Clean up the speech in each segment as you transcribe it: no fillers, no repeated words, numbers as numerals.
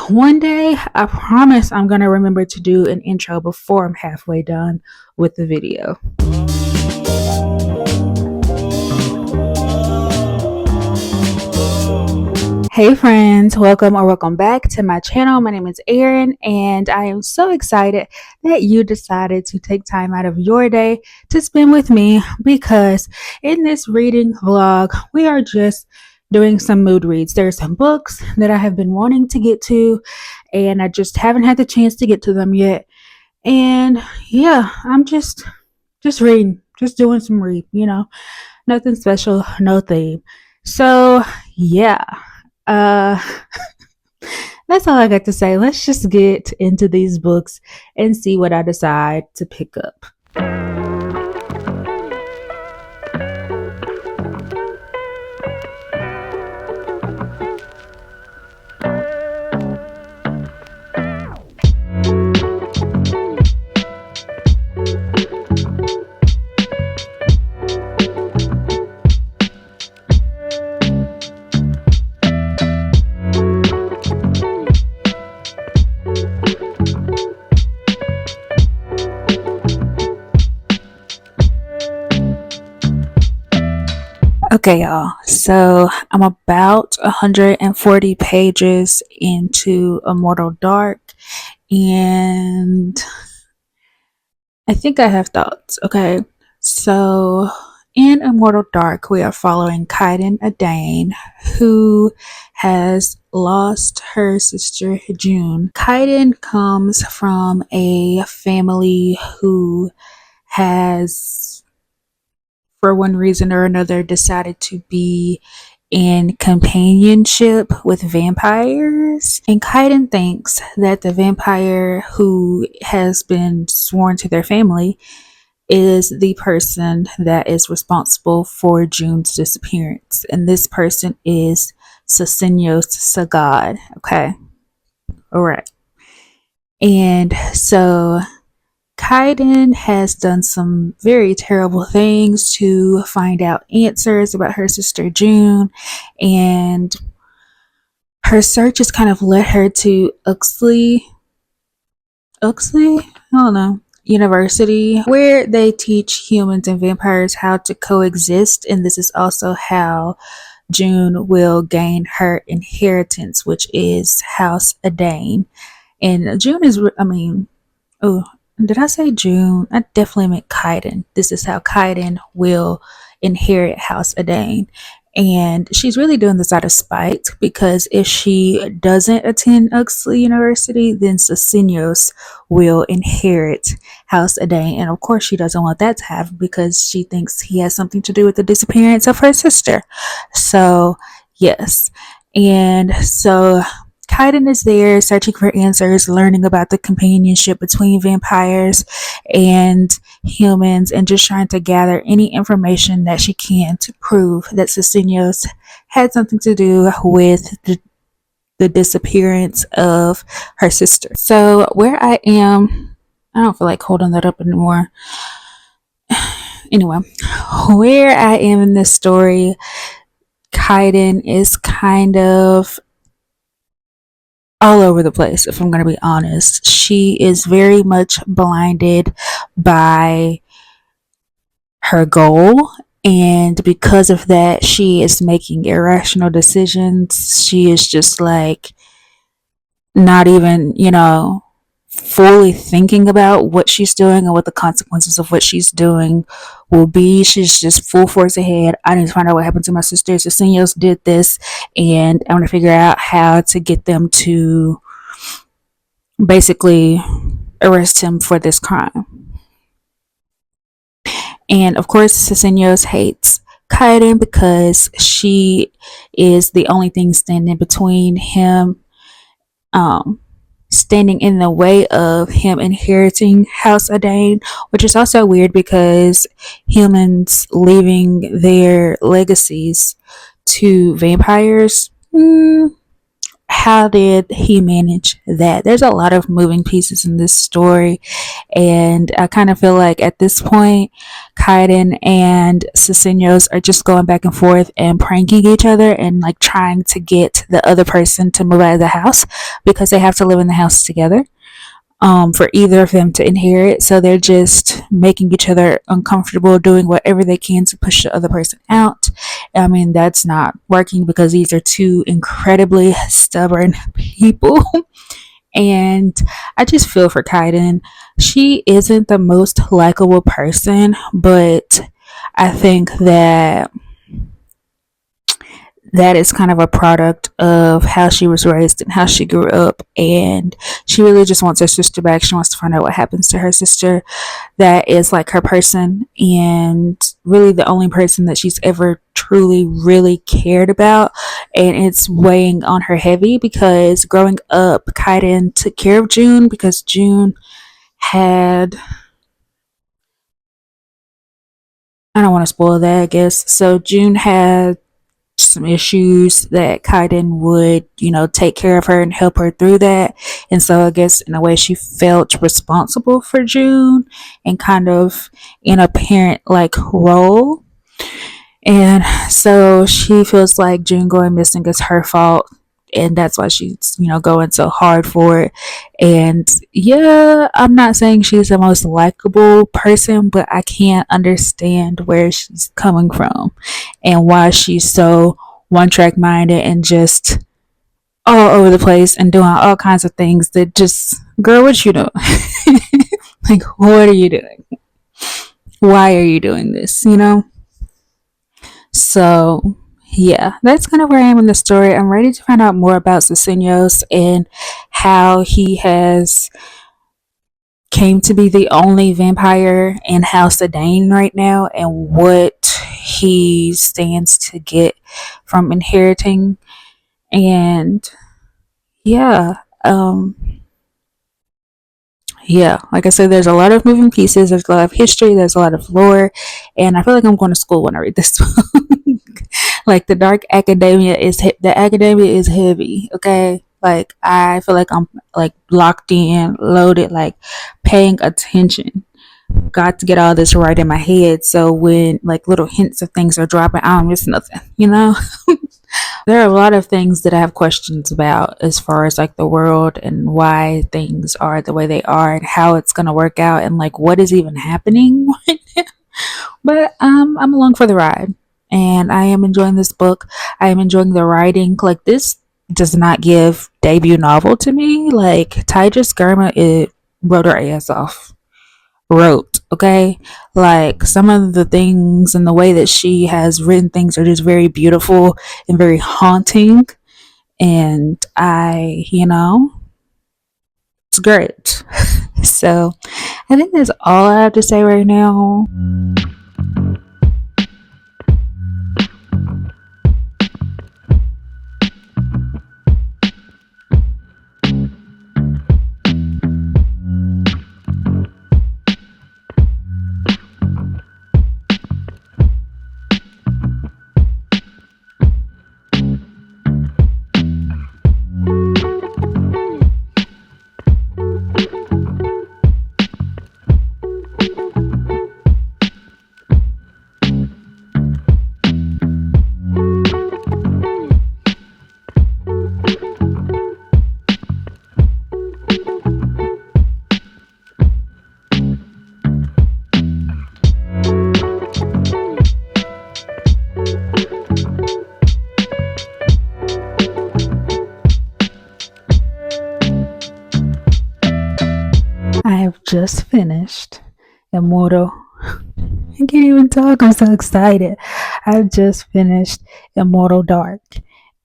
one day I promise I'm gonna remember to do an intro before I'm halfway done with the video. Hey friends, welcome back to my channel. My name is Erin and I am so excited that you decided to take time out of your day to spend with me, because in this reading vlog we are just doing some mood reads. There's some books that I have been wanting to get to and I just haven't had the chance to get to them yet. And yeah, I'm just reading, just doing some read, nothing special, no theme. So yeah, uh, that's all I got to say. Let's just get into these books and see what I decide to pick up. Okay, y'all. So I'm about 140 pages into Immortal Dark, and I think I have thoughts. Okay, so in Immortal Dark, we are following Kaiden Adane, who has lost her sister June. Kaiden comes from a family who has, for one reason or another, decided to be in companionship with vampires. And Kaiden thinks that the vampire who has been sworn to their family is the person that is responsible for June's disappearance. And this person is Sasinios Sagad. Okay. All right. And so Kaiden has done some very terrible things to find out answers about her sister June, and her search has kind of led her to Uxley, I don't know, University, where they teach humans and vampires how to coexist, and this is also how June will gain her inheritance, which is House Adane. And June is, oh, did I say June? I definitely meant Kaiden. This is how Kaiden will inherit House Adane. And she's really doing this out of spite, because if she doesn't attend Uxley University, then Sasinios will inherit House Adane. And of course, she doesn't want that to happen because she thinks he has something to do with the disappearance of her sister. So, yes. And so Kaiden is there searching for answers, learning about the companionship between vampires and humans, and just trying to gather any information that she can to prove that Sasinios had something to do with the disappearance of her sister. So where I am, I don't feel like holding that up anymore. Anyway, where I am in this story, Kaiden is kind of all over the place, if I'm going to be honest. She is very much blinded by her goal, and because of that, she is making irrational decisions. She is just like not even, fully thinking about what she's doing and what the consequences of what she's doing will be. She's just full force ahead. I need to find out what happened to my sisters. The seniors did this, and I'm going to figure out how to get them to basically arrest him for this crime. And of course, Sasinios hates Kaiden because she is the only thing standing between him, standing in the way of him inheriting House Adane, which is also weird because humans leaving their legacies to vampires, how did he manage that? There's a lot of moving pieces in this story, and I kind of feel like at this point, Kaiden and Cecinos are just going back and forth and pranking each other and like trying to get the other person to move out of the house because they have to live in the house together. For either of them to inherit. So they're just making each other uncomfortable, doing whatever they can to push the other person out. I mean, that's not working because these are two incredibly stubborn people. And I just feel for Kaiden. She isn't the most likable person, but I think that that is kind of a product of how she was raised and how she grew up. And she really just wants her sister back. She wants to find out what happens to her sister that is like her person, and really the only person that she's ever truly really cared about. And it's weighing on her heavy because growing up, Kaiden took care of June because June had, I don't want to spoil that, I guess. So June had some issues that Kaiden would, take care of her and help her through that. And so I guess in a way she felt responsible for June and kind of in a parent like role. And so she feels like June going missing is her fault. And that's why she's, going so hard for it. And yeah, I'm not saying she's the most likable person, but I can't understand where she's coming from and why she's so one track minded and just all over the place and doing all kinds of things that just, girl, what you doing? Like, what are you doing? Why are you doing this? So, yeah, that's kind of where I am in the story. I'm ready to find out more about Cecinos and how he has came to be the only vampire in House of Dane right now and what he stands to get from inheriting. And yeah, yeah, like I said, there's a lot of moving pieces, there's a lot of history, there's a lot of lore, and I feel like I'm going to school when I read this book. Like the academia is heavy, okay? Like I feel like I'm like locked in, loaded, like paying attention. Got to get all this right in my head so when like little hints of things are dropping, I don't miss nothing. There are a lot of things that I have questions about as far as like the world and why things are the way they are and how it's gonna work out and like what is even happening. But I'm along for the ride, and I am enjoying this book. I am enjoying the writing. Like this does not give debut novel to me. Like Tigest Girma, it wrote her ass off. Wrote, okay? Like some of the things and the way that she has written things are just very beautiful and very haunting. And it's great. So I think that's all I have to say right now. I have just finished Immortal. I can't even talk. I'm so excited. I've just finished Immortal Dark,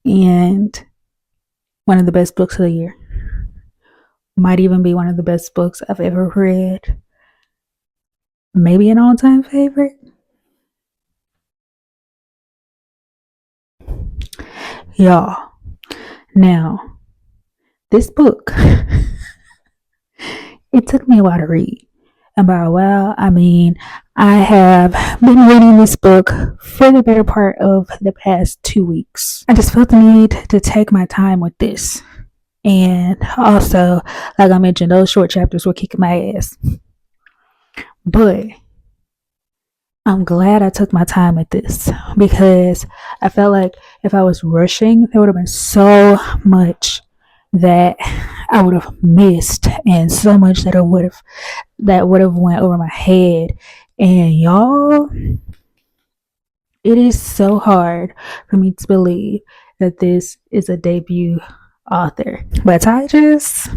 and one of the best books of the year. Might even be one of the best books I've ever read. Maybe an all time favorite. Y'all. Now, this book, it took me a while to read. about, well, I mean, I have been reading this book for the better part of the past 2 weeks. I just felt the need to take my time with this. And also, like I mentioned, those short chapters were kicking my ass. But I'm glad I took my time with this because I felt like if I was rushing, there would have been so much that I would have missed and so much that would have went over my head. And y'all, it is so hard for me to believe that this is a debut author. But Tigest,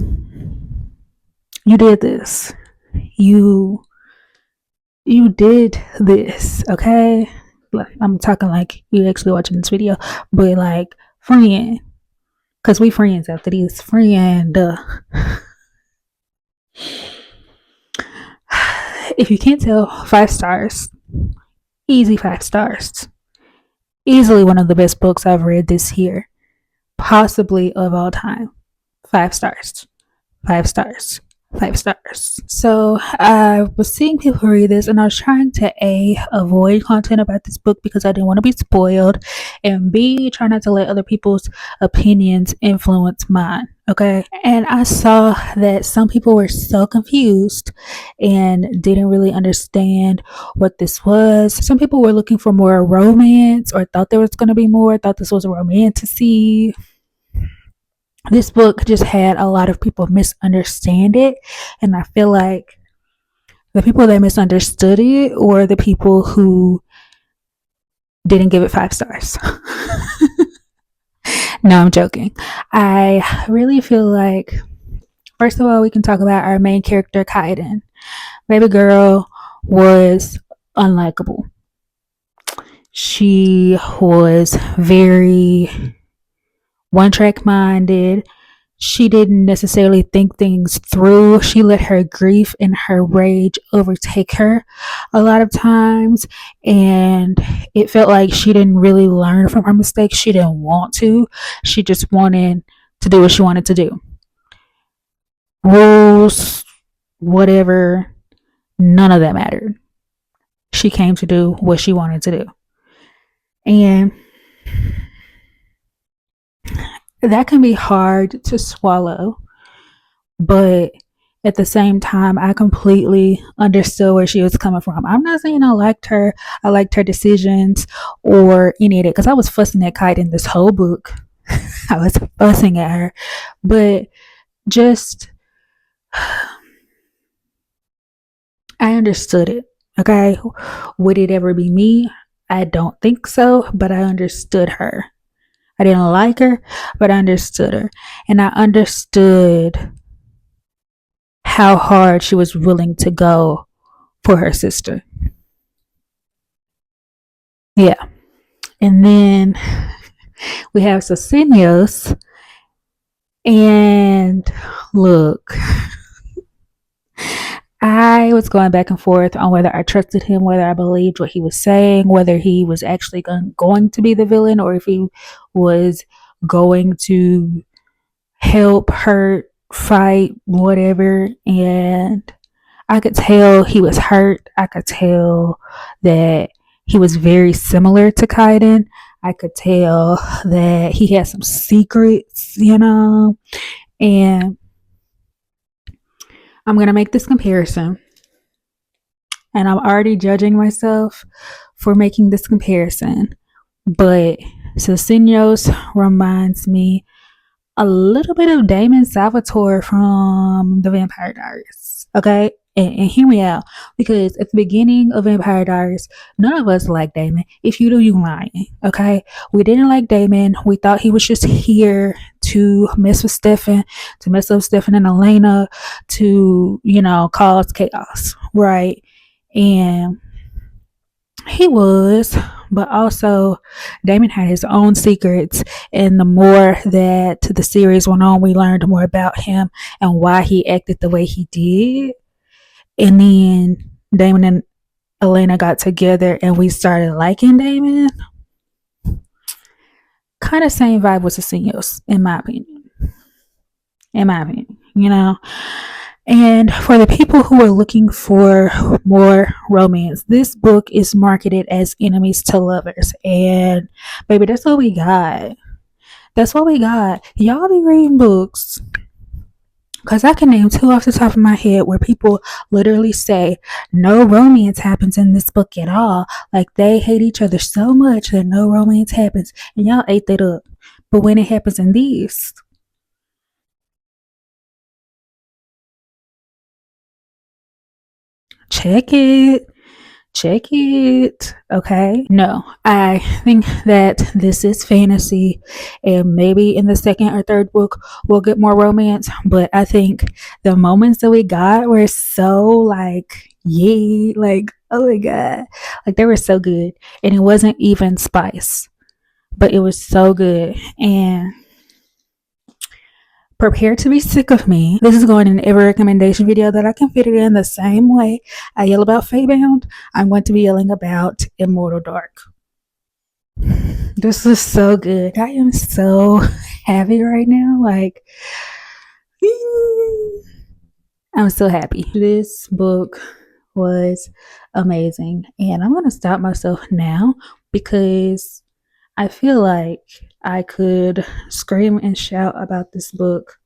you did this. You did this, okay? I'm talking like you actually watching this video, but like friend, cause we friends after this. Friend, if you can't tell, 5 stars, easy 5 stars. Easily one of the best books I've read this year, possibly of all time. 5 stars, 5 stars, 5 stars. So I was seeing people read this, and I was trying to avoid content about this book because I didn't want to be spoiled, and B, try not to let other people's opinions influence mine. Okay, and I saw that some people were so confused and didn't really understand what this was. Some people were looking for more romance, or thought there was going to be more, thought this was a romantasy. This book just had a lot of people misunderstand it, and I feel like the people that misunderstood it were the people who didn't give it 5 stars. No, I'm joking. I really feel like, first of all, we can talk about our main character, Kaiden. Baby girl was unlikable. She was very one-track minded. She didn't necessarily think things through. She let her grief and her rage overtake her a lot of times, and it felt like she didn't really learn from her mistakes. She didn't want to. She just wanted to do what she wanted to do. Rules, whatever, none of that mattered. She came to do what she wanted to do. And that can be hard to swallow, but at the same time, I completely understood where she was coming from. I'm not saying I liked her decisions or any of it, because I was fussing at Kite in this whole book. I was fussing at her, but just I understood it. Okay, would it ever be me? I don't think so, but I understood her. I didn't like her, but I understood her, and I understood how hard she was willing to go for her sister. Yeah. And then we have Sosinios. And look, I was going back and forth on whether I trusted him, whether I believed what he was saying, whether he was actually going to be the villain, or if he was going to help, hurt, fight, whatever. And I could tell he was hurt. I could tell that he was very similar to Kaiden. I could tell that he had some secrets, and I'm going to make this comparison. And I'm already judging myself for making this comparison. But Sosinios reminds me a little bit of Damon Salvatore from The Vampire Diaries. Okay? And hear me out, because at the beginning of Vampire Diaries, none of us liked Damon. If you do, you lying. Okay? We didn't like Damon. We thought he was just here to mess with Stefan, to mess up Stefan and Elena, to, cause chaos. Right? And he was, but also Damon had his own secrets, and the more that the series went on, we learned more about him and why he acted the way he did. And then Damon and Elena got together and we started liking Damon. Kind of same vibe with Sosinios, in my opinion. And for the people who are looking for more romance, this book is marketed as enemies to lovers. And baby, that's what we got. That's what we got. Y'all be reading books. Because I can name two off the top of my head where people literally say no romance happens in this book at all. Like they hate each other so much that no romance happens. And y'all ate that up. But when it happens in these, check it. Check it. Okay. No, I think that this is fantasy, and maybe in the second or third book we'll get more romance. But I think the moments that we got were so like, yay, like, oh my God. Like they were so good. And it wasn't even spice, but it was so good. And prepare to be sick of me. This is going in every recommendation video that I can fit it in the same way I yell about Feybound. I'm going to be yelling about Immortal Dark. This is so good. I am so happy right now. Like, I'm so happy. This book was amazing. And I'm going to stop myself now because I feel like I could scream and shout about this book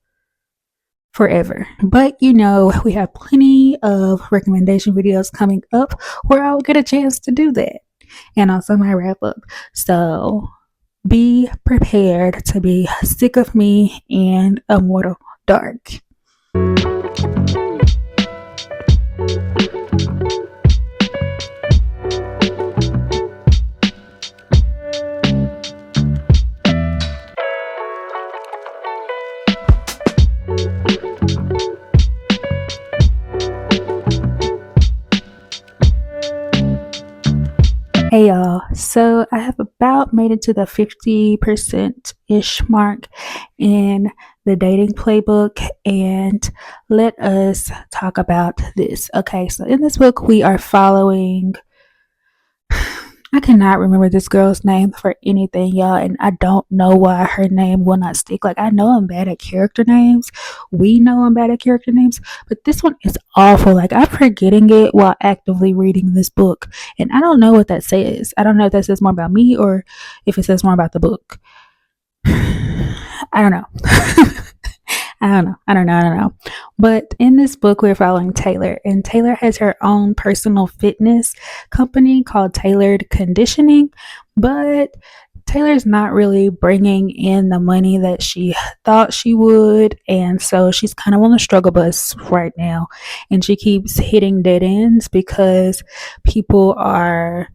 forever. But we have plenty of recommendation videos coming up where I'll get a chance to do that. And also my wrap up. So be prepared to be sick of me and Immortal Dark. Hey y'all, so I have about made it to the 50% ish mark in the dating playbook, and let us talk about this. Okay, so in this book, we are following. I cannot remember this girl's name for anything, y'all, and I don't know why her name will not stick. Like, I know I'm bad at character names. We know I'm bad at character names, but this one is awful. Like, I'm forgetting it while actively reading this book, and I don't know what that says. I don't know if that says more about me or if it says more about the book. I don't know. I don't know. But in this book, we're following Taylor, and Taylor has her own personal fitness company called Tailored Conditioning. But Taylor's not really bringing in the money that she thought she would, and so she's kind of on the struggle bus right now. And she keeps hitting dead ends because people are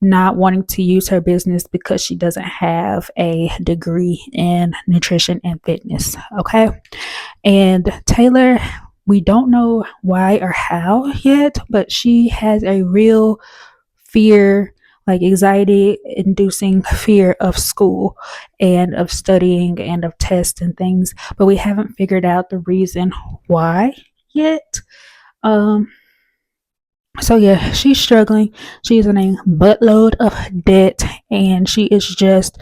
not wanting to use her business because she doesn't have a degree in nutrition and fitness. Okay. And Taylor, we don't know why or how yet, but she has a real fear, like anxiety inducing fear of school and of studying and of tests and things, but we haven't figured out the reason why yet. So yeah, she's struggling. She's in a buttload of debt, and she is just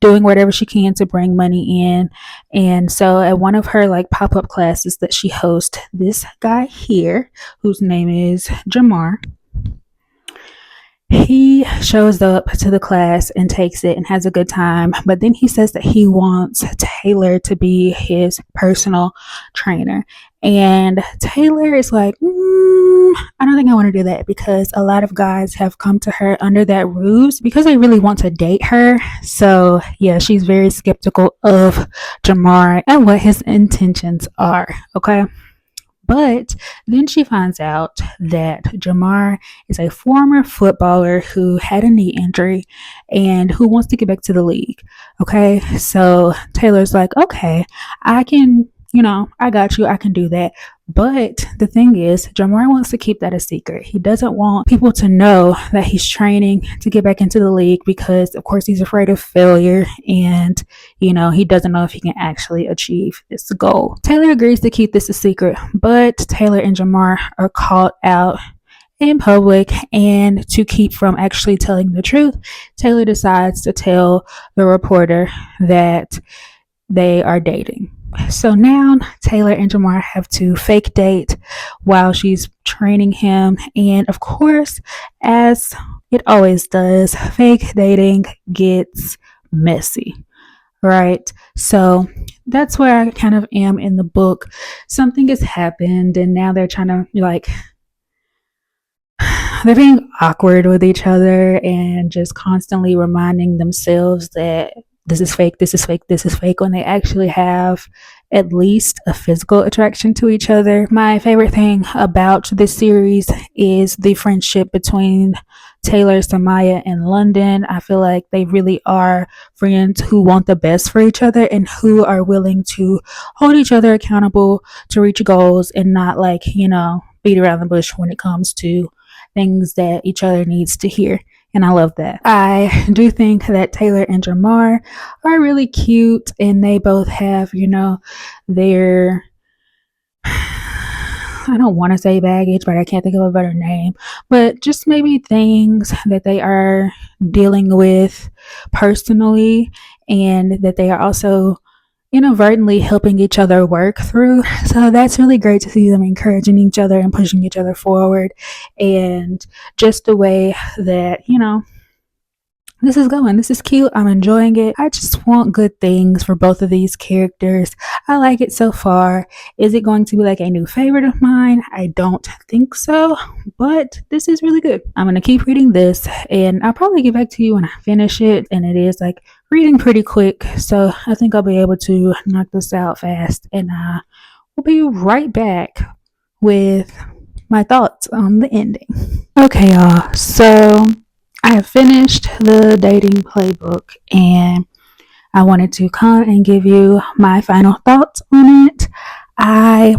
doing whatever she can to bring money in. And so at one of her like pop-up classes that she hosts, this guy here, whose name is Gilmore, he shows up to the class and takes it and has a good time. But then he says that he wants Taylor to be his personal trainer. And Taylor is like, I don't think I want to do that, because a lot of guys have come to her under that ruse because they really want to date her. So yeah, she's very skeptical of Jamar and what his intentions are. Okay. But then she finds out that Jamar is a former footballer who had a knee injury and who wants to get back to the league. Okay, so Taylor's like, okay, I can, I got you, I can do that. But the thing is, Jamar wants to keep that a secret. He doesn't want people to know that he's training to get back into the league because, of course, he's afraid of failure and, he doesn't know if he can actually achieve this goal. Taylor agrees to keep this a secret, but Taylor and Jamar are called out in public, and to keep from actually telling the truth, Taylor decides to tell the reporter that they are dating. So now Taylor and Jamar have to fake date while she's training him. And of course, as it always does, fake dating gets messy, right? So that's where I kind of am in the book. Something has happened, and now they're trying to like they're being awkward with each other and just constantly reminding themselves that this is fake, this is fake, this is fake, when they actually have at least a physical attraction to each other. My favorite thing about this series is the friendship between Taylor, Samaya, and London. I feel like they really are friends who want the best for each other and who are willing to hold each other accountable to reach goals and not like, beat around the bush when it comes to things that each other needs to hear. And I love that. I do think that Taylor and Jamar are really cute, and they both have, their I don't want to say baggage, but I can't think of a better name. But just maybe things that they are dealing with personally, and that they are also inadvertently helping each other work through. So that's really great to see them encouraging each other and pushing each other forward. And just the way that, this is going. This is cute. I'm enjoying it. I just want good things for both of these characters. I like it so far. Is it going to be like a new favorite of mine? I don't think so, but this is really good. I'm going to keep reading this, and I'll probably get back to you when I finish it. And it is like reading pretty quick, so I think I'll be able to knock this out fast, and we'll be right back with my thoughts on the ending. Okay, y'all. So I have finished the dating playbook, and I wanted to come and give you my final thoughts on it. I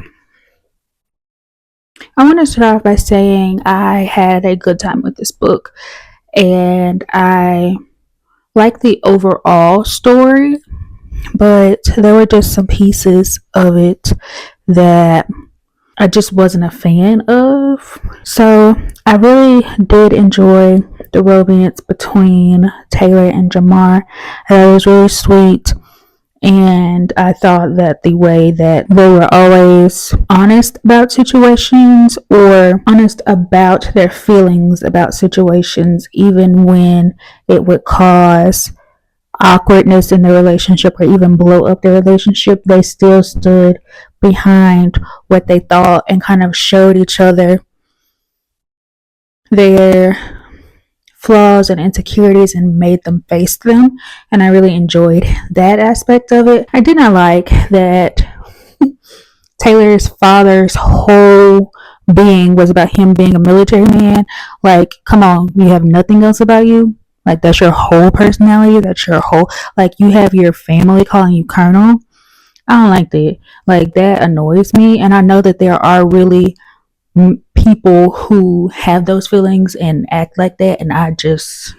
want to start off by saying I had a good time with this book, and I like the overall story, but there were just some pieces of it that I just wasn't a fan of. So I really did enjoy the romance between Taylor and Jamar. It was really sweet. And I thought that the way that they were always honest about situations, or honest about their feelings about situations, even when it would cause awkwardness in the relationship or even blow up the relationship, they still stood behind what they thought and kind of showed each other their flaws and insecurities and made them face them. And I really enjoyed that aspect of it. I did not like that Taylor's father's whole being was about him being a military man. Like, come on, you have nothing else about you? Like, that's your whole personality? That's your whole, like, you have your family calling you colonel? I don't like that. Like, that annoys me. And I know that there are really people who have those feelings and act like that. And I just,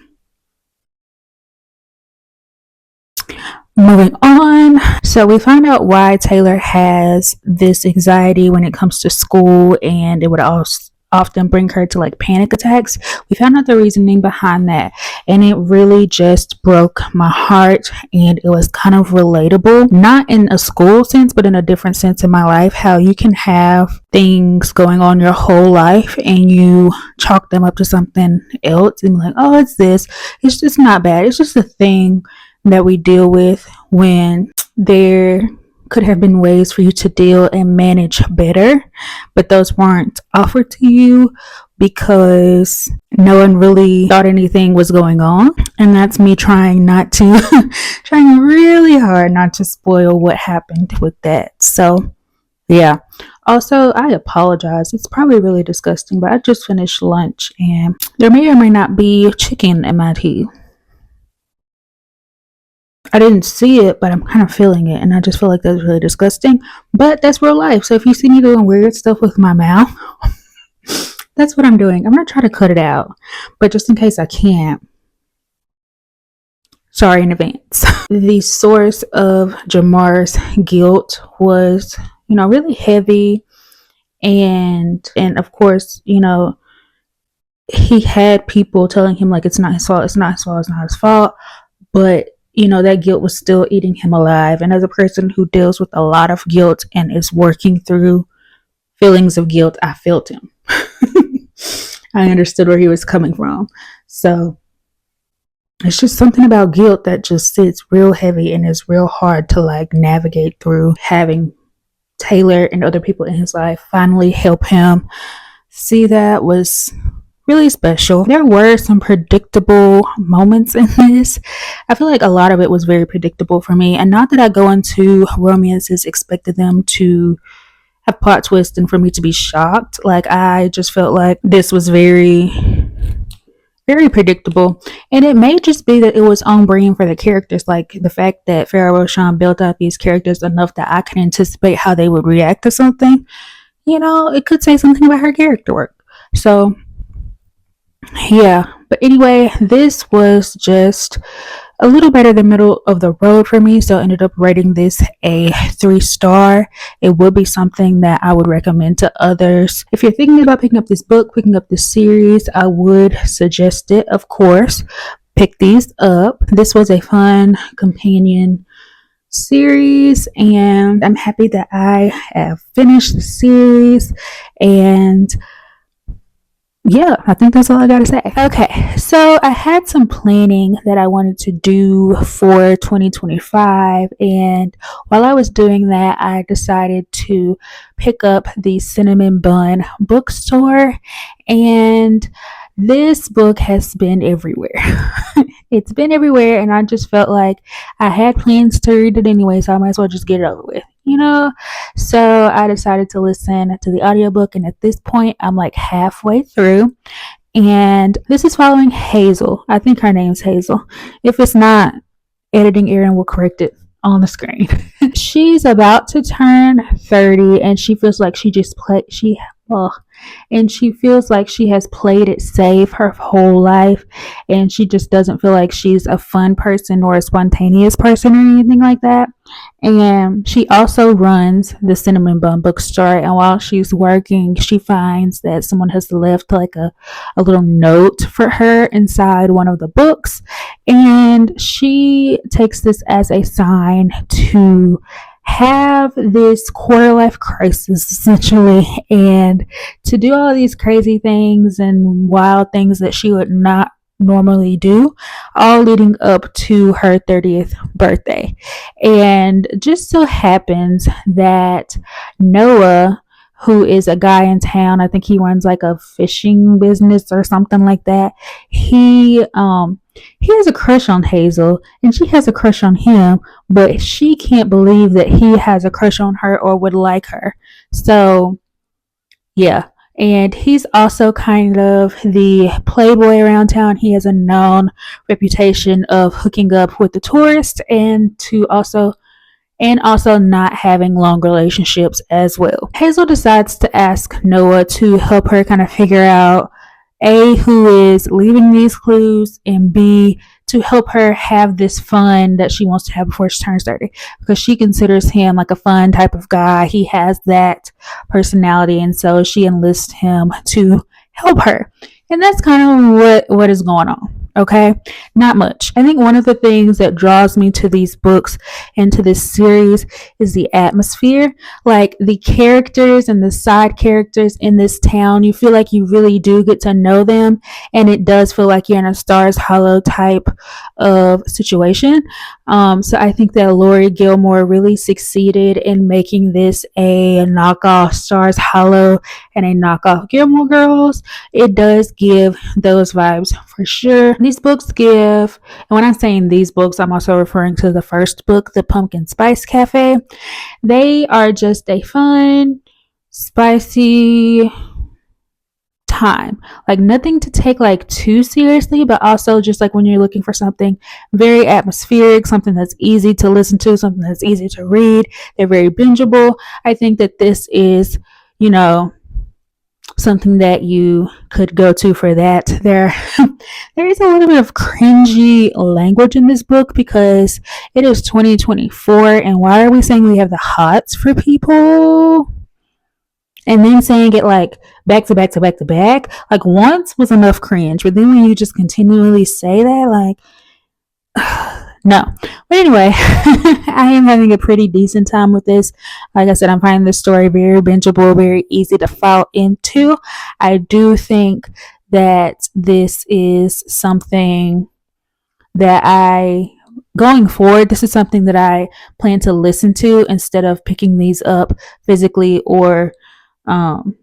moving on. So we find out why Taylor has this anxiety when it comes to school, and it would also often bring her to like panic attacks. We found out the reasoning behind that, and it really just broke my heart, and it was kind of relatable, not in a school sense but in a different sense in my life. How you can have things going on your whole life and you chalk them up to something else and be like, oh, it's this, it's just not bad, it's just a thing that we deal with, when there could have been ways for you to deal and manage better, but those weren't offered to you because no one really thought anything was going on. And that's me trying not to trying really hard not to spoil what happened with that. So yeah. Also, I apologize, it's probably really disgusting, but I just finished lunch and there may or may not be chicken in my tea. I didn't see it, but I'm kind of feeling it, and I just feel like that's really disgusting. But that's real life. So if you see me doing weird stuff with my mouth, that's what I'm doing. I'm gonna try to cut it out, but just in case I can't, sorry in advance. The source of Jamar's guilt was, really heavy, and of course, he had people telling him like it's not his fault, it's not his fault, it's not his fault, but that guilt was still eating him alive. And as a person who deals with a lot of guilt and is working through feelings of guilt, I felt him. I understood where he was coming from. So it's just something about guilt that just sits real heavy and is real hard to like navigate through. Having Taylor and other people in his life finally help him see that was really special. There were some predictable moments in this. I feel like a lot of it was very predictable for me. And not that I go into romances expecting them to have plot twists and for me to be shocked. Like, I just felt like this was very, very predictable. And it may just be that it was on brand for the characters. Like, the fact that Farrah Rochon built out these characters enough that I can anticipate how they would react to something. It could say something about her character work. So, yeah. But anyway, this was just a little better than middle of the road for me, so I ended up rating this a 3-star. It would be something that I would recommend to others. If you're thinking about picking up this book, picking up this series, I would suggest it, of course. Pick these up. This was a fun companion series, and I'm happy that I have finished the series. And yeah, I think that's all I gotta say. Okay, so I had some planning that I wanted to do for 2025, and while I was doing that, I decided to pick up the Cinnamon Bun Bookstore, and this book has been everywhere. It's been everywhere, and I just felt like I had plans to read it anyway, so I might as well just get it over with. So I decided to listen to the audiobook, and at this point I'm like halfway through, and this is following Hazel. I think her name's Hazel. If it's not, editing Erin will correct it on the screen. She's about to turn 30, and she feels like she feels like she has played it safe her whole life, and she just doesn't feel like she's a fun person or a spontaneous person or anything like that. And she also runs the Cinnamon Bun Bookstore, and while she's working, she finds that someone has left like a little note for her inside one of the books, and she takes this as a sign to have this quarter life crisis, essentially, and to do all these crazy things and wild things that she would not normally do, all leading up to her 30th birthday. And just so happens that Noah, who is a guy in town, I think he runs like a fishing business or something like that, he has a crush on Hazel, and she has a crush on him, but she can't believe that he has a crush on her or would like her. So, yeah. And he's also kind of the playboy around town. He has a known reputation of hooking up with the tourists, and also not having long relationships as well. Hazel decides to ask Noah to help her kind of figure out A, who is leaving these clues, and B, to help her have this fun that she wants to have before she turns 30, because she considers him like a fun type of guy. He has that personality, and so she enlists him to help her. And that's kind of what is going on. Okay, not much. I think one of the things that draws me to these books and to this series is the atmosphere. Like, the characters and the side characters in this town, you feel like you really do get to know them, and it does feel like you're in a Stars Hollow type of situation. So I think that Laurie Gilmore really succeeded in making this a knockoff Stars Hollow and a knockoff Gilmore Girls. It does give those vibes for sure. These books give, and when I'm saying these books, I'm also referring to the first book, The Pumpkin Spice Cafe. They are just a fun, spicy time. Like, nothing to take like too seriously, but also just like when you're looking for something very atmospheric, something that's easy to listen to, something that's easy to read. They're very bingeable. I think that this is, something that you could go to for that. There is a little bit of cringy language in this book because it is 2024, and why are we saying we have the hots for people and then saying it like back to back to back to back? Like, once was enough cringe, but then when you just continually say that, like, No. But anyway, I am having a pretty decent time with this. Like I said, I'm finding this story very bingeable, very easy to fall into. I do think that this is something that going forward, this is something that I plan to listen to instead of picking these up physically or um,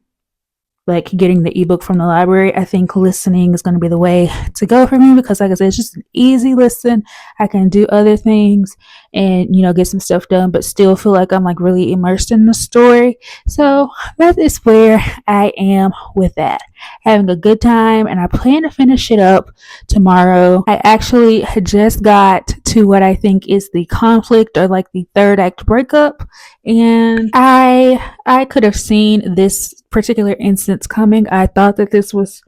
like getting the ebook from the library. I think listening is going to be the way to go for me because, like I said, it's just an easy listen. I can do other things and, get some stuff done, but still feel like I'm like really immersed in the story. So that is where I am with that. Having a good time, and I plan to finish it up tomorrow. I actually just got to what I think is the conflict or like the third act breakup, and I could have seen this particular instance coming. I thought that this was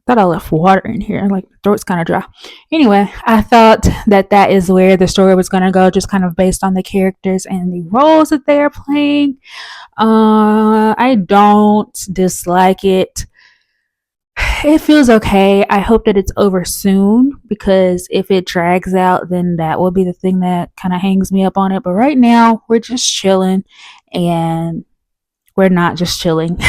thought I left water in here. Like, the throat's kind of dry. Anyway, I thought that that is where the story was going to go, just kind of based on the characters and the roles that they are playing. I don't dislike it. It feels okay. I hope that it's over soon, because if it drags out, then that will be the thing that kind of hangs me up on it. But right now, we're just chilling, and we're not just chilling.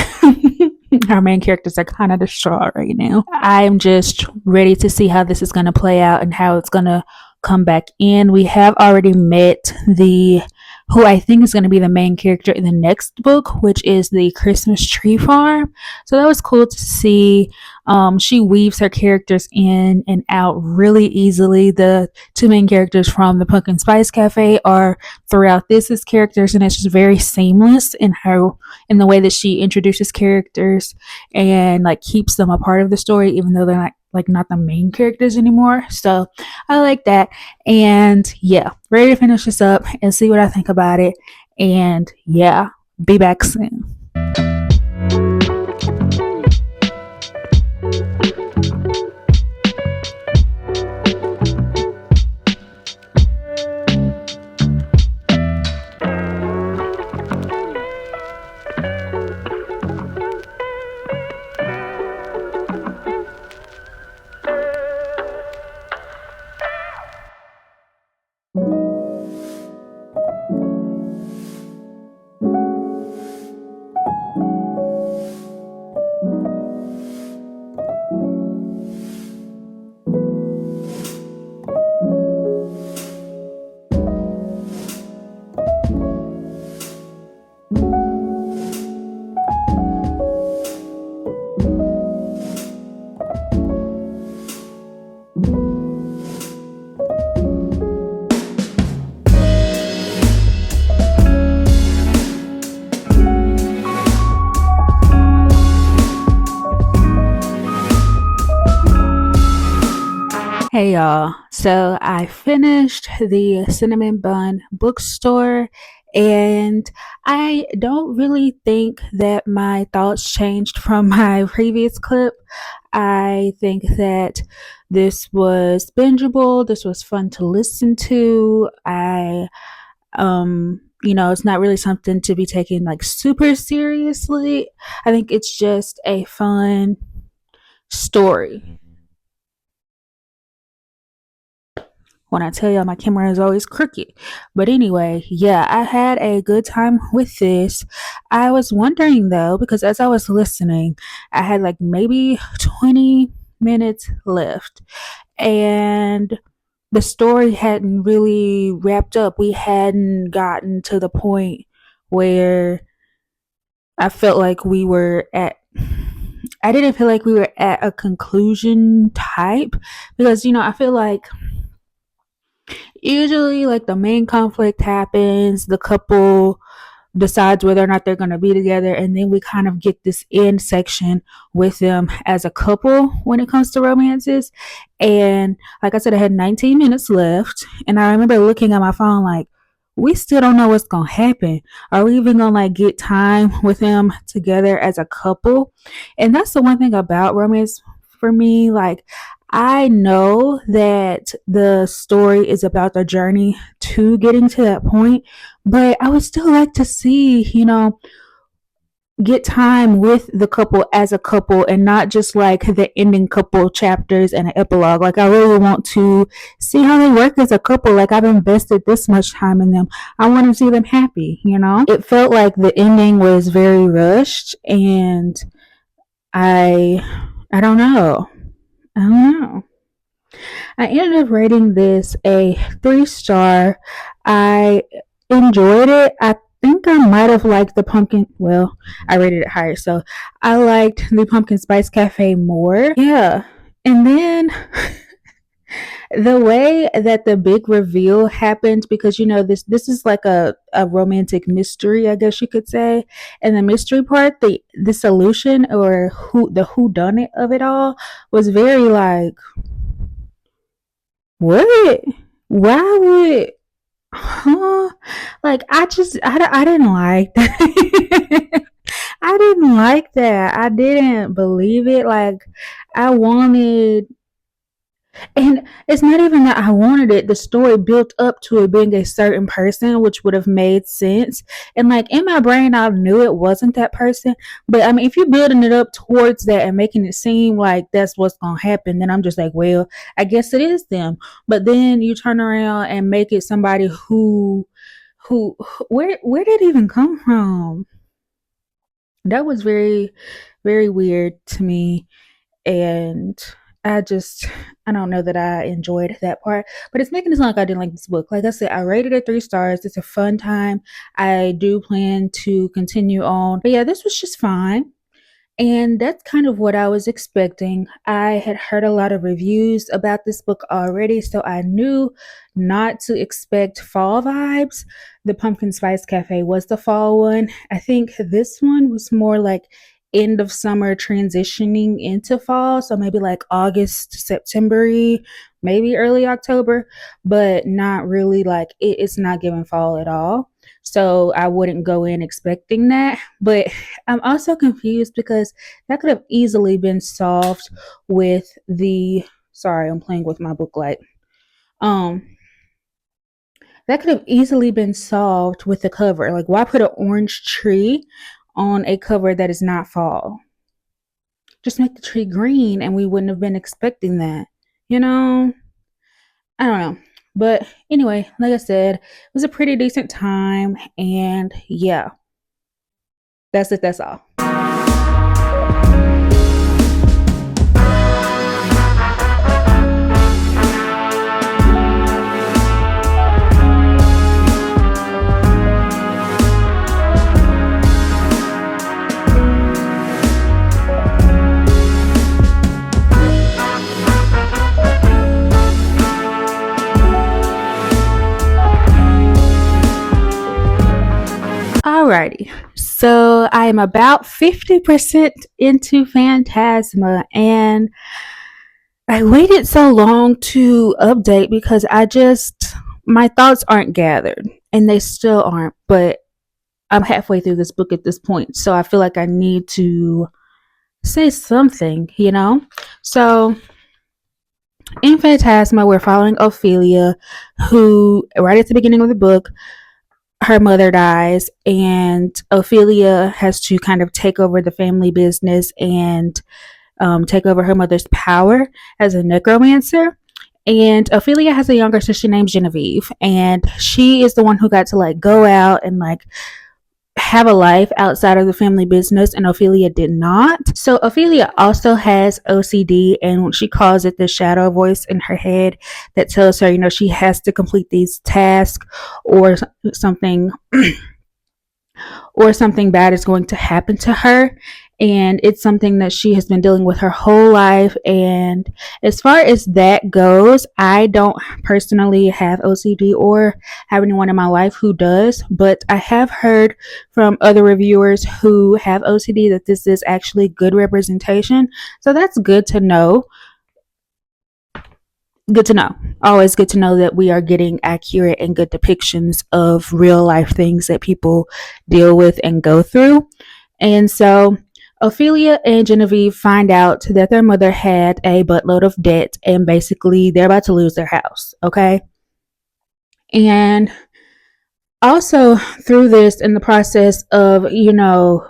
Our main characters are kind of distraught right now. I'm just ready to see how this is going to play out and how it's going to come back in. We have already met the who I think is going to be the main character in the next book, which is the Christmas tree farm. So that was cool to see. She weaves her characters in and out really easily. The two main characters from the Pumpkin Spice Cafe are throughout this as characters, and it's just very seamless in the way that she introduces characters and like keeps them a part of the story, even though they're not the main characters anymore. So I like that. And yeah, ready to finish this up and see what I think about it. And yeah, be back soon. Hey y'all, so I finished the Cinnamon Bun Bookstore, and I don't really think that my thoughts changed from my previous clip. I think that this was bingeable, this was fun to listen to. It's not really something to be taken like super seriously. I think it's just a fun story. When I tell y'all my camera is always crooked. But anyway, yeah, I had a good time with this. I was wondering though, because as I was listening, I had like maybe 20 minutes left, and the story hadn't really wrapped up. We hadn't gotten to the point where I felt like we were at I didn't feel like we were at a conclusion type, because I feel like usually like the main conflict happens, the couple decides whether or not they're going to be together, and then we kind of get this end section with them as a couple when it comes to romances. And like I said, I had 19 minutes left, and I remember looking at my phone like, we still don't know what's gonna happen. Are we even gonna like get time with them together as a couple? And that's the one thing about romance for me. Like, I know that the story is about the journey to getting to that point, but I would still like to see, get time with the couple as a couple and not just like the ending couple chapters and an epilogue. Like, I really want to see how they work as a couple. Like, I've invested this much time in them. I want to see them happy, you know? It felt like the ending was very rushed, and I don't know. I don't know. I ended up rating this a 3 star. I enjoyed it. I think I might have liked the pumpkin. Well, I rated it higher, so I liked the pumpkin spice cafe more. Yeah. And then the way that the big reveal happened, because you know this is like a romantic mystery, I guess you could say. And the mystery part, the solution, or who done it of it all, was very like, what? Why would, huh? Like, I didn't like that. I didn't like that. I didn't believe it. Like, I wanted, and it's not even that I wanted it. The story built up to it being a certain person, which would have made sense. And like in my brain, I knew it wasn't that person. But I mean, if you're building it up towards that and making it seem like that's what's gonna happen, then I'm just like, well, I guess it is them. But then you turn around and make it somebody who where did it even come from? That was very, very weird to me. And I just, I don't know that I enjoyed that part, but it's making it sound like I didn't like this book. Like I said, I rated it 3 stars. It's a fun time. I do plan to continue on, but yeah, this was just fine. And that's kind of what I was expecting. I had heard a lot of reviews about this book already, so I knew not to expect fall vibes. The Pumpkin Spice Cafe was the fall one. I think this one was more like end of summer transitioning into fall, so maybe like August, September, maybe early October, but not really like it's not giving fall at all. So I wouldn't go in expecting that. But I'm also confused because that could have easily been solved with the, sorry, I'm playing with my book light. Um that could have easily been solved with the cover. Like, why put an orange tree on a cover that is not fall? Just make the tree green and we wouldn't have been expecting that. You know? I don't know. But anyway, like I said, it was a pretty decent time, and yeah, that's it, that's all. Alrighty, so I am about 50% into Phantasma, and I waited so long to update because my thoughts aren't gathered, and they still aren't, but I'm halfway through this book at this point, so I feel like I need to say something, you know? So, in Phantasma, we're following Ophelia, who, right at the beginning of the book, her mother dies, and Ophelia has to kind of take over the family business and take over her mother's power as a necromancer. And Ophelia has a younger sister named Genevieve, and she is the one who got to like go out and like have a life outside of the family business, and Ophelia did not. So Ophelia also has OCD, and she calls it the shadow voice in her head that tells her, you know, she has to complete these tasks, or something or something bad is going to happen to her. And it's something that she has been dealing with her whole life. And as far as that goes, I don't personally have OCD or have anyone in my life who does, but I have heard from other reviewers who have OCD that this is actually good representation. So that's good to know. Good to know. Always good to know that we are getting accurate and good depictions of real life things that people deal with and go through. And so Ophelia and Genevieve find out that their mother had a buttload of debt, and basically they're about to lose their house. Okay. And also through this, in the process of, you know,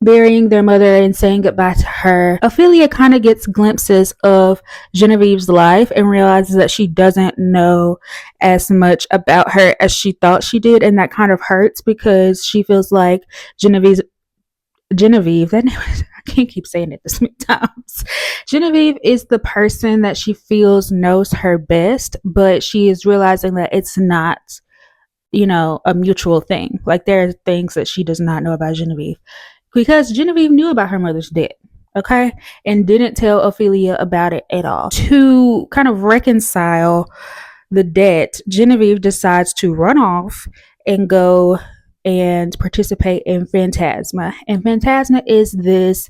burying their mother and saying goodbye to her, Ophelia kind of gets glimpses of Genevieve's life and realizes that she doesn't know as much about her as she thought she did. And that kind of hurts because she feels like Genevieve, that name is, I can't keep saying it this many times. Genevieve is the person that she feels knows her best, but she is realizing that it's not, a mutual thing. Like there are things that she does not know about Genevieve because Genevieve knew about her mother's death, okay, and didn't tell Ophelia about it at all. To kind of reconcile the debt, Genevieve decides to run off and go and participate in Phantasma. And Phantasma is this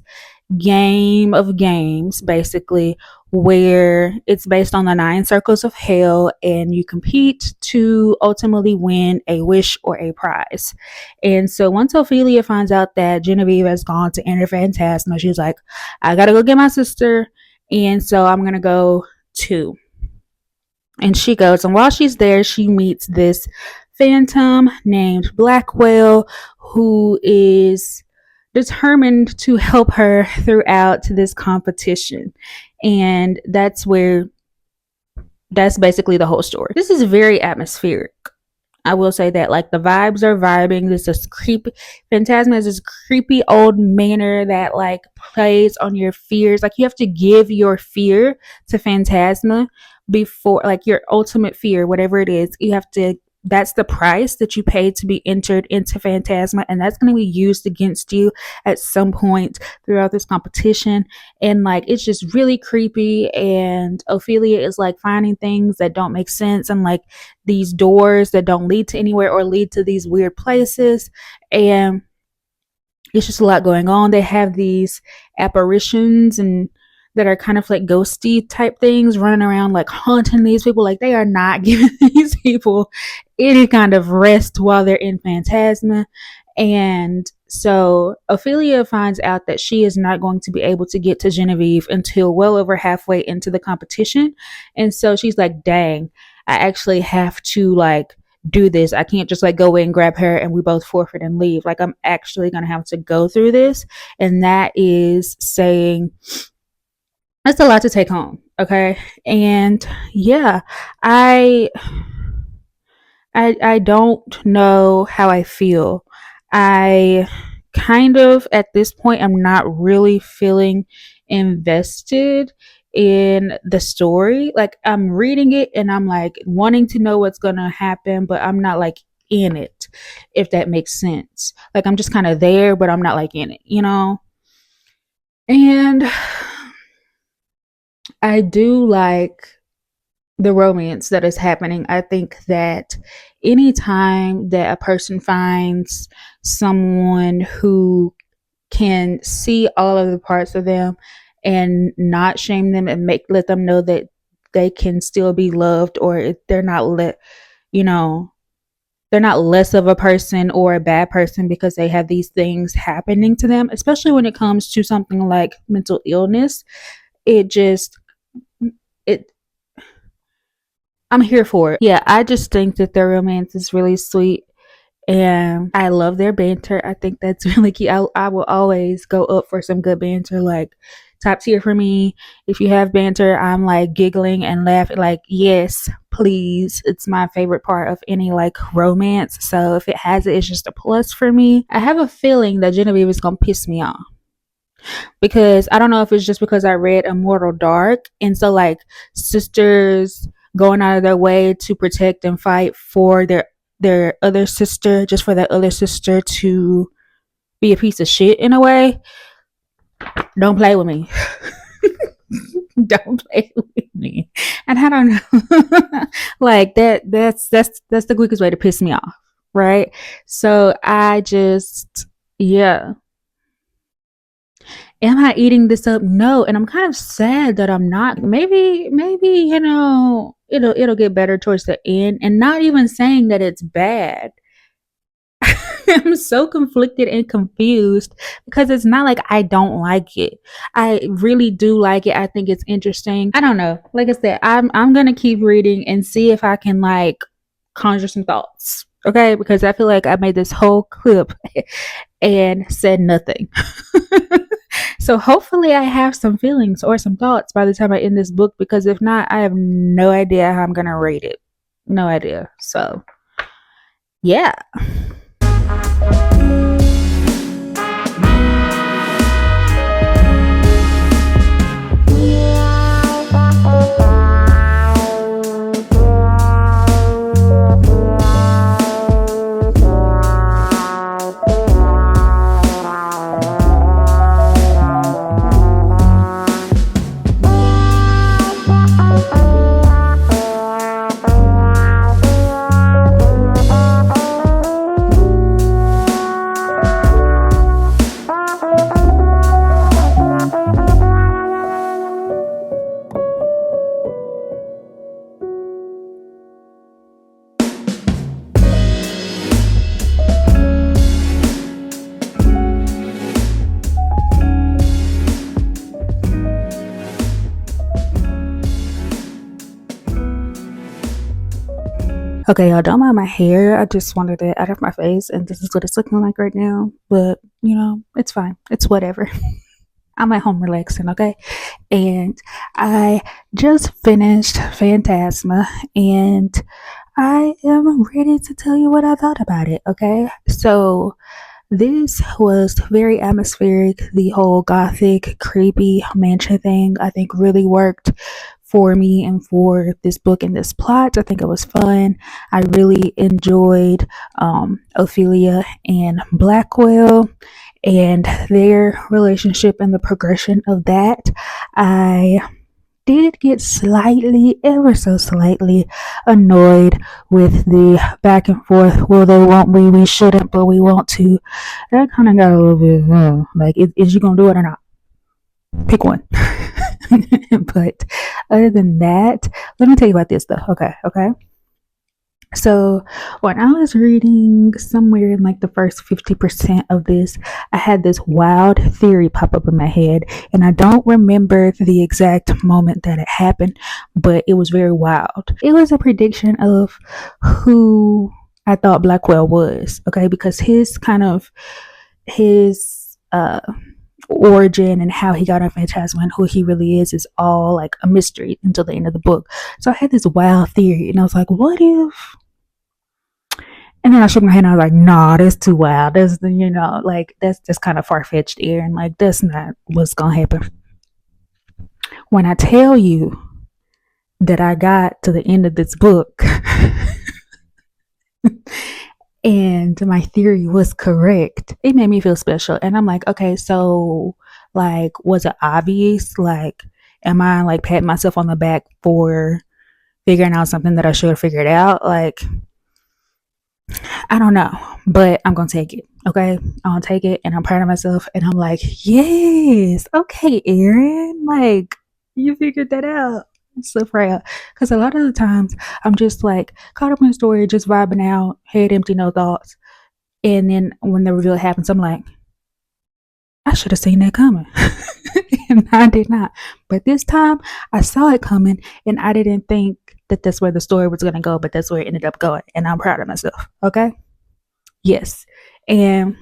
game of games, basically, where it's based on the 9 circles of hell, and you compete to ultimately win a wish or a prize. And so once Ophelia finds out that Genevieve has gone to enter Phantasma, she's like, I gotta go get my sister. And so I'm gonna go too. And she goes, and while she's there, she meets this phantom named Blackwell, who is determined to help her throughout this competition. And that's basically the whole story. This is very atmospheric. I will say that, like, the vibes are vibing. This is creepy. Phantasma is this creepy old manor that like plays on your fears. Like you have to give your fear to Phantasma before, like, your ultimate fear, whatever it is. You have to. That's the price that you pay to be entered into Phantasma, and that's going to be used against you at some point throughout this competition. And like, it's just really creepy. And Ophelia is like finding things that don't make sense, and like these doors that don't lead to anywhere or lead to these weird places. And it's just a lot going on. They have these apparitions and that are kind of like ghosty type things running around like haunting these people. Like they are not giving these people any kind of rest while they're in Phantasma. And so Ophelia finds out that she is not going to be able to get to Genevieve until well over halfway into the competition. And so she's like, dang, I actually have to like do this. I can't just like go in and grab her and we both forfeit and leave. Like I'm actually going to have to go through this. And that is saying, that's a lot to take home. Okay. And yeah, I I don't know how I feel. I kind of at this point I'm not really feeling invested in the story. Like I'm reading it and I'm like wanting to know what's going to happen, but I'm not like in it, if that makes sense. Like I'm just kind of there, but I'm not like in it, you know? And I do like the romance that is happening. I think that anytime that a person finds someone who can see all of the parts of them and not shame them and make let them know that they can still be loved, or if they're not you know they're not less of a person or a bad person because they have these things happening to them, especially when it comes to something like mental illness. It just it I'm here for it. Yeah, I just think that their romance is really sweet and I love their banter. I think that's really cute. I will always go up for some good banter, like top tier for me. If you have banter, I'm like giggling and laughing, like, yes, please. It's my favorite part of any like romance. So if it has it, it's just a plus for me. I have a feeling that Genevieve is gonna piss me off because I don't know if it's just because I read Immortal Dark, and so like sisters going out of their way to protect and fight for their other sister, just for that other sister to be a piece of shit in a way. Don't play with me. Don't play with me. And I don't know. Like that's the quickest way to piss me off, right? So I just, yeah, am I eating this up? No. And I'm kind of sad that I'm not. Maybe, it'll get better towards the end. And not even saying that it's bad. I'm so conflicted and confused because it's not like I don't like it. I really do like it. I think it's interesting. I don't know. Like I said, I'm gonna keep reading and see if I can like conjure some thoughts. Okay, because I feel like I made this whole clip and said nothing. So hopefully I have some feelings or some thoughts by the time I end this book, because if not, I have no idea how I'm gonna rate it. No idea. So yeah. Okay, y'all, don't mind my hair. I just wanted it out of my face, and this is what it's looking like right now. But, it's fine. It's whatever. I'm at home relaxing, okay? And I just finished Phantasma, and I am ready to tell you what I thought about it, okay? So, this was very atmospheric. The whole gothic, creepy mansion thing, I think, really worked for me and for this book and this plot. I think it was fun. I really enjoyed Ophelia and Blackwell and their relationship and the progression of that. I did get slightly, ever so slightly, annoyed with the back and forth. Well, they won't, we shouldn't, but we want to. That kind of got a little bit, like, is you gonna do it or not? Pick one. But other than that, let me tell you about this though. Okay. So when I was reading somewhere in like the first 50% of this, I had this wild theory pop up in my head, and I don't remember the exact moment that it happened, but it was very wild. It was a prediction of who I thought Blackwell was, okay, because his origin and how he got on Phantasma and who he really is all like a mystery until the end of the book. So I had this wild theory, and I was like, what if? And then I shook my head and I was like, nah, that's too wild. That's just kind of far fetched, Erin. Like, that's not what's going to happen. When I tell you that I got to the end of this book and my theory was correct, it made me feel special. And I'm like, okay, so, like, was it obvious? Like, am I like patting myself on the back for figuring out something that I should have figured out? Like, I don't know, but I'm gonna take it. Okay, I'm gonna take it, and I'm proud of myself. And I'm like, yes, okay, Erin, like, you figured that out. I'm so proud, because a lot of the times I'm just like caught up in the story, just vibing out, head empty, no thoughts. And then when the reveal happens, I'm like, I should have seen that coming. And I did not. But this time I saw it coming, and I didn't think that that's where the story was going to go, but that's where it ended up going. And I'm proud of myself. Okay. Yes. And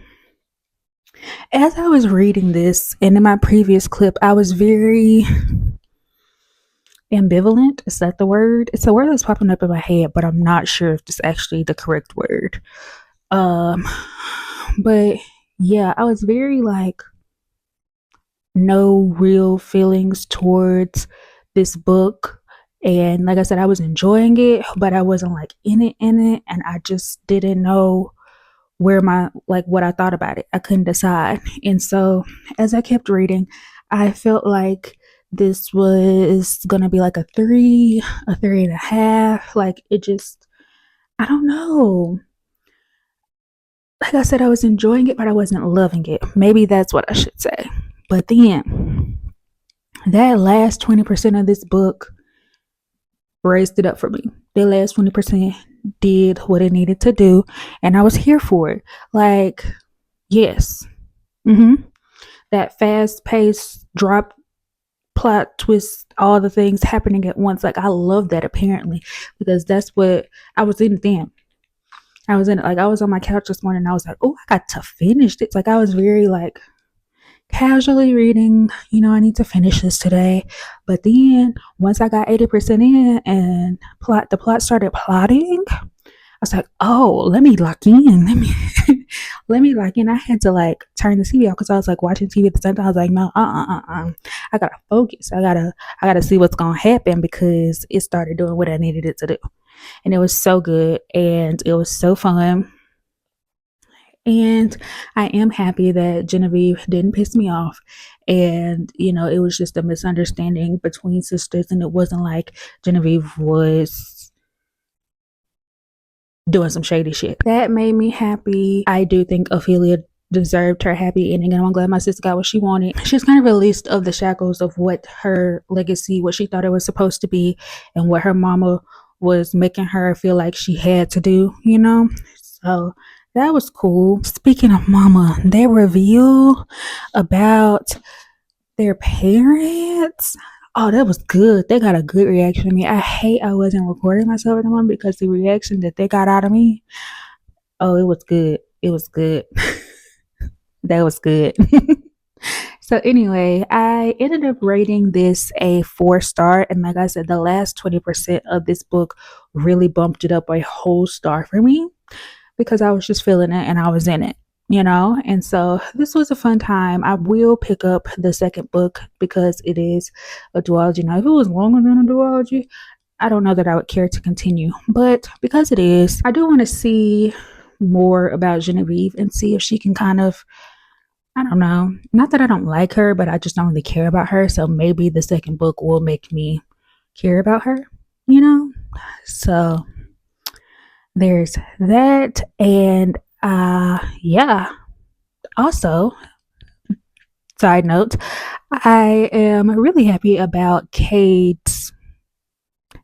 as I was reading this, and in my previous clip, I was very ambivalent. Is that the word? It's a word that's popping up in my head, but I'm not sure if it's actually the correct word. Um, but yeah, I was very like no real feelings towards this book. And like I said, I was enjoying it, but I wasn't like in it, and I just didn't know where my like what I thought about it. I couldn't decide. And so as I kept reading, I felt like this was gonna be like a three and a half. Like, it just, I don't know. Like I said, I was enjoying it, but I wasn't loving it. Maybe that's what I should say. But then that last 20% of this book raised it up for me. The last 20% did what it needed to do, and I was here for it. Like, yes. That fast paced drop, plot twist, all the things happening at once. Like, I love that apparently, because that's what I was in then. I was on my couch this morning and I was like, oh, I got to finish it. Like I was very like casually reading, I need to finish this today. But then once I got 80% in and the plot started plotting, I was like, oh, let me lock in. Let me lock in. I had to like turn the TV off because I was like watching TV at the same time. I was like, no, I gotta focus. I gotta see what's gonna happen because it started doing what I needed it to do. And it was so good and it was so fun. And I am happy that Genevieve didn't piss me off. And, it was just a misunderstanding between sisters. And it wasn't like Genevieve was doing some shady shit. That made me happy. I do think Ophelia deserved her happy ending, and I'm glad my sister got what she wanted. She's kind of released of the shackles of what her legacy, what she thought it was supposed to be, and what her mama was making her feel like she had to do, So that was cool. Speaking of mama, their reveal about their parents. Oh, that was good. They got a good reaction to me. I hate I wasn't recording myself at the moment because the reaction that they got out of me, oh, it was good. It was good. That was good. So anyway, I ended up rating this a 4-star. And like I said, the last 20% of this book really bumped it up a whole star for me because I was just feeling it and I was in it, And so this was a fun time. I will pick up the second book because it is a duology. Now, if it was longer than a duology, I don't know that I would care to continue. But because it is, I do want to see more about Genevieve and see if she can kind of, I don't know, not that I don't like her, but I just don't really care about her. So maybe the second book will make me care about her, So there's that. And yeah. Also, side note, I am really happy about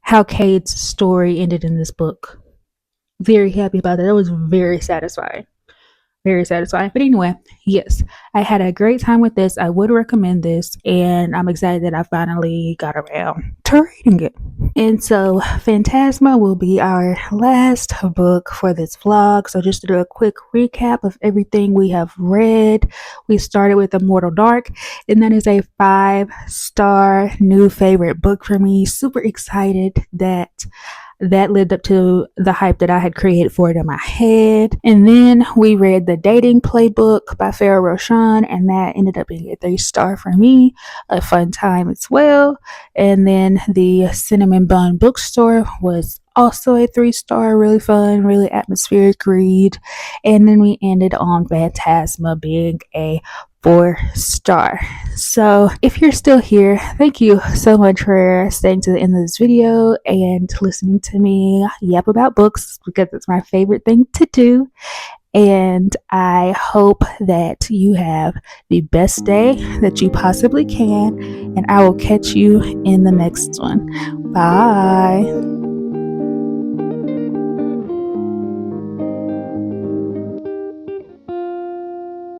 how Cade's story ended in this book. Very happy about that. It was very satisfying. Very satisfying. But anyway, yes, I had a great time with this. I would recommend this, and I'm excited that I finally got around to reading it. And so, Phantasma will be our last book for this vlog. So, just to do a quick recap of everything we have read, we started with Immortal Dark, and that is a 5-star new favorite book for me. Super excited that lived up to the hype that I had created for it in my head. And then we read The Dating Playbook by Farrah Rochon, and that ended up being a 3-star for me. A fun time as well. And then the Cinnamon Bun Bookstore was also a 3-star, really fun, really atmospheric read. And then we ended on Phantasma being a 4-star. So if you're still here, thank you so much for staying to the end of this video and listening to me yap about books because it's my favorite thing to do. And I hope that you have the best day that you possibly can. And I will catch you in the next one. Bye.